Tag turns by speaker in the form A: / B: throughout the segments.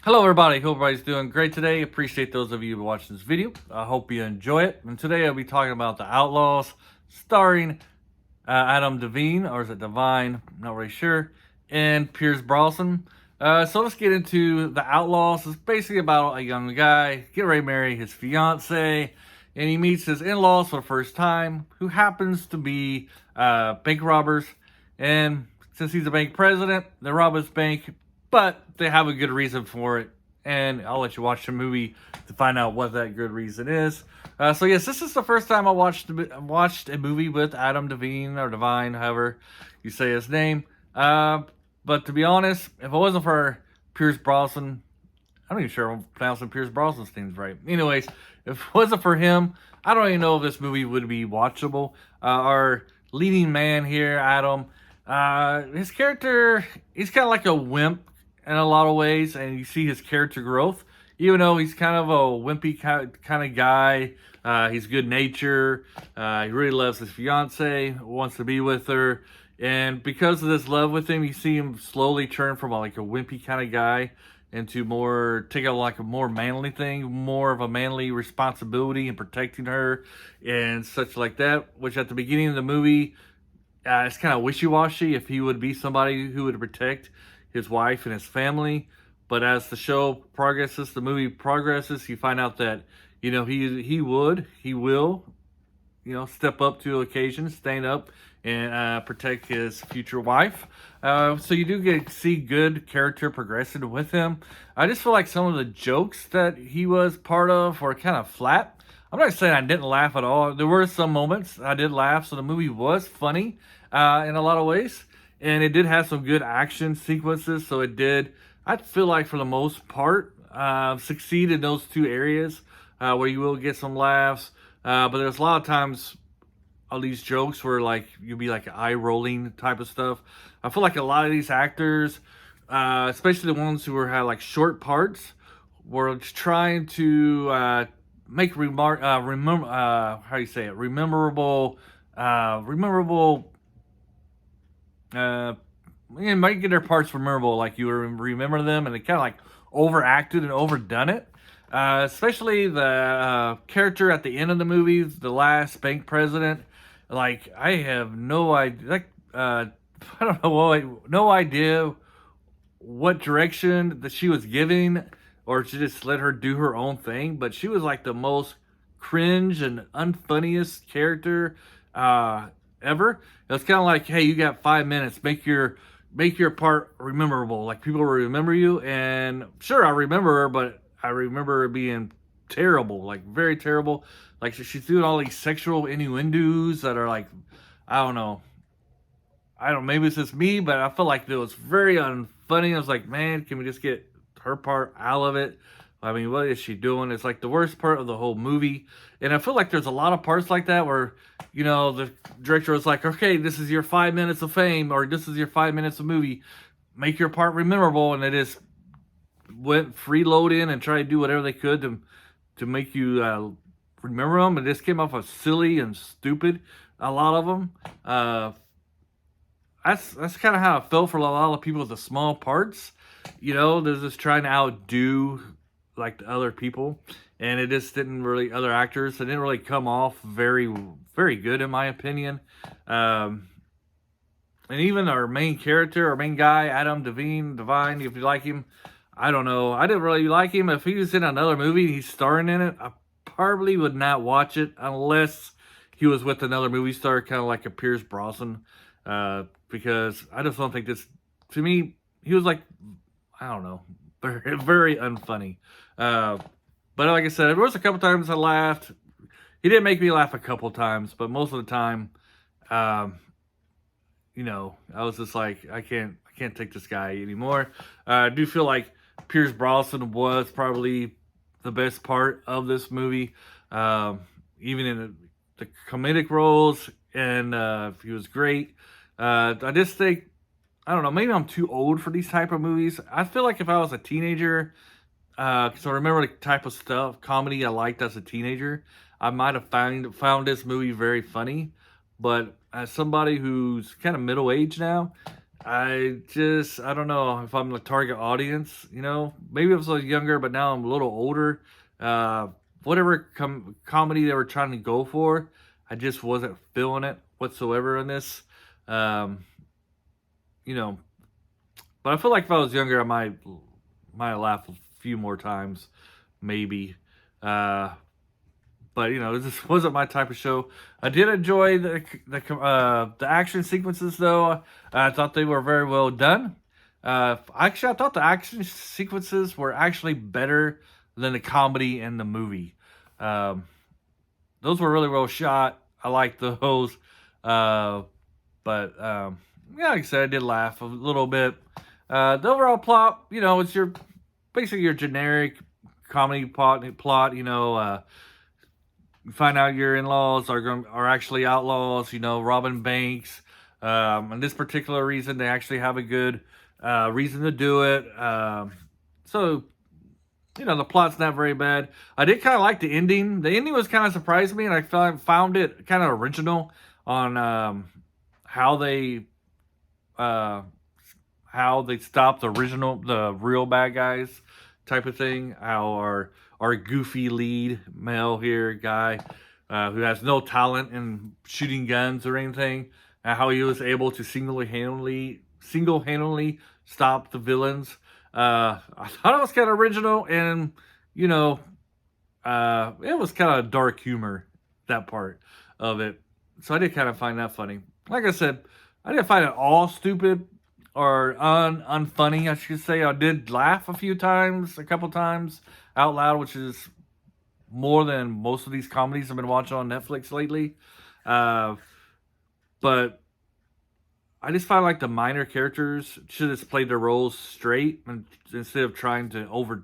A: Hello everybody, hope everybody's doing great today. Appreciate those of you watching this video. I hope you enjoy it. And today I'll be talking about The Outlaws, starring Adam Devine, or is it Devine? I'm not really sure. And Pierce Brosnan. So let's get into The Outlaws. It's basically about a young guy getting ready to marry his fiance, and he meets his in-laws for the first time, who happens to be bank robbers. And since he's a bank president, they rob his bank, but they have a good reason for it. And I'll let you watch the movie to find out what that good reason is. So yes, this is the first time I watched a movie with Adam Devine, or Devine, however you say his name. But to be honest, if it wasn't for Pierce Brosnan, I'm not even sure I'm pronouncing Pierce Brosnan's name's right. Anyways, if it wasn't for him, I don't even know if this movie would be watchable. Our leading man here, Adam, his character, he's kind of like a wimp in a lot of ways, and you see his character growth. Even though he's kind of a wimpy kind of guy, he's good natured. He really loves his fiance, wants to be with her, and because of this love with him, you see him slowly turn from like a wimpy kind of guy into more, take out like a more manly thing, more of a manly responsibility in protecting her and such like that. Which at the beginning of the movie, it's kind of wishy-washy if he would be somebody who would protect his wife and his family. But as the show progresses, the movie progresses, you find out that, you know, he will, you know, step up to occasion, stand up and protect his future wife. So you do get to see good character progression with him. I just feel like some of the jokes that he was part of were kind of flat. I'm not saying I didn't laugh at all. There were some moments I did laugh, so the movie was funny in a lot of ways. And it did have some good action sequences, so it did, I feel like for the most part, succeed in those two areas where you will get some laughs. But there's a lot of times all these jokes where like you'll be like eye rolling type of stuff. I feel like a lot of these actors, especially the ones who had like short parts, were trying to make how you say it, memorable. Making their parts memorable, like you remember them, and they kind of like overacted and overdone it. Especially the character at the end of the movie, the last bank president. Like I have no idea. Like I don't know, no idea what direction that she was giving, or she just let her do her own thing. But she was like the most cringe and unfunniest character ever. It's kind of like, hey, you got 5 minutes, make your part memorable. Like people will remember you, and sure, I remember her, but I remember her being terrible, like very terrible. Like she's doing all these sexual innuendos that are like, I don't know, maybe it's just me, but I feel like it was very unfunny. I was like, man, can we just get her part out of it? I mean, what is she doing? It's like the worst part of the whole movie. And I feel like there's a lot of parts like that where, you know, the director was like, okay, this is your 5 minutes of fame, or this is your 5 minutes of movie. Make your part memorable. And they just went freeload in and tried to do whatever they could to make you remember them. And this came off as silly and stupid, a lot of them. That's kind of how I felt for a lot of people with the small parts. You know, they're just trying to outdo like the other people, and it just didn't really, other actors, it didn't really come off very good in my opinion. And even our main character, our main guy, Adam Devine, if you like him, I don't know, I didn't really like him. If he was in another movie, he's starring in it, I probably would not watch it unless he was with another movie star, kind of like a Pierce Brosnan, because I just don't think this, to me, he was like, I don't know, very unfunny. But like I said, there was a couple times I laughed. He did make me laugh a couple times, but most of the time, you know, I was just like, I can't take this guy anymore. I do feel like Pierce Brosnan was probably the best part of this movie, even in the comedic roles, and he was great. I just think, I don't know, maybe I'm too old for these type of movies. I feel like if I was a teenager, because I remember the type of stuff, comedy I liked as a teenager, I might have found this movie very funny. But as somebody who's kind of middle-aged now, I don't know if I'm the target audience, you know. Maybe I was younger, but now I'm a little older. Uh, whatever comedy they were trying to go for, I just wasn't feeling it whatsoever in this. Um, you know, but I feel like if I was younger, I might laugh a few more times, maybe. Uh, but you know, this wasn't my type of show. I did enjoy the action sequences, though. I thought they were very well done. Actually, I thought the action sequences were actually better than the comedy in the movie. Um, those were really well shot. I liked those. Uh, but yeah, like I said, I did laugh a little bit. The overall plot, you know, it's your basically your generic comedy plot. You know, you find out your in-laws are actually outlaws. You know, robbing banks. And this particular reason, they actually have a good reason to do it. So you know, the plot's not very bad. I did kind of like the ending. The ending was kind of surprised me, and I found it kind of original on how they uh, stopped the real bad guys type of thing. How our goofy lead male here guy who has no talent in shooting guns or anything, how he was able to single handedly stop the villains. I thought it was kind of original, and you know, it was kind of dark humor, that part of it. So I did kind of find that funny. Like I said, I didn't find it all stupid or unfunny, I should say. I did laugh a couple times out loud, which is more than most of these comedies I've been watching on Netflix lately. Uh, but I just find like the minor characters should have played their roles straight instead of trying to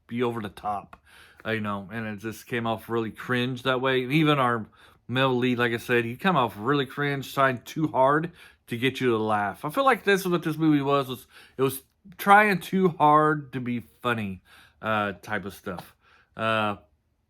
A: be over the top, you know. And it just came off really cringe that way. Even our male lead, like I said, he came off really cringe, trying too hard to get you to laugh. I feel like this is what this movie was it was trying too hard to be funny, type of stuff. But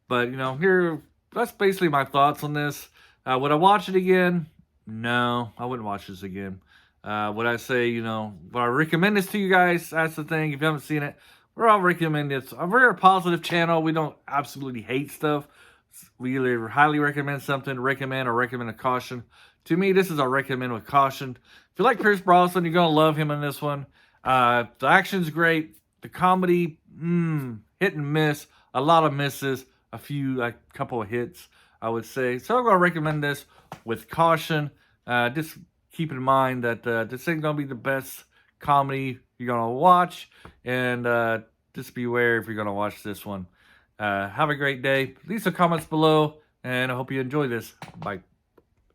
A: you know, that's basically my thoughts on this. Would I watch it again? No, I wouldn't watch this again. Would I say, you know, would I recommend this to you guys? That's the thing. If you haven't seen it, we're all recommend this. We're a positive channel. We don't absolutely hate stuff. We either highly recommend something, recommend, or recommend a caution. To me, this is a recommend with caution. If you like Pierce Brosnan, you're going to love him in this one. The action's great. The comedy, hit and miss. A lot of misses. A couple of hits, I would say. So I'm going to recommend this with caution. Just keep in mind that this ain't going to be the best comedy you're going to watch. And just beware if you're going to watch this one. Have a great day. Leave some comments below. And I hope you enjoy this. Bye.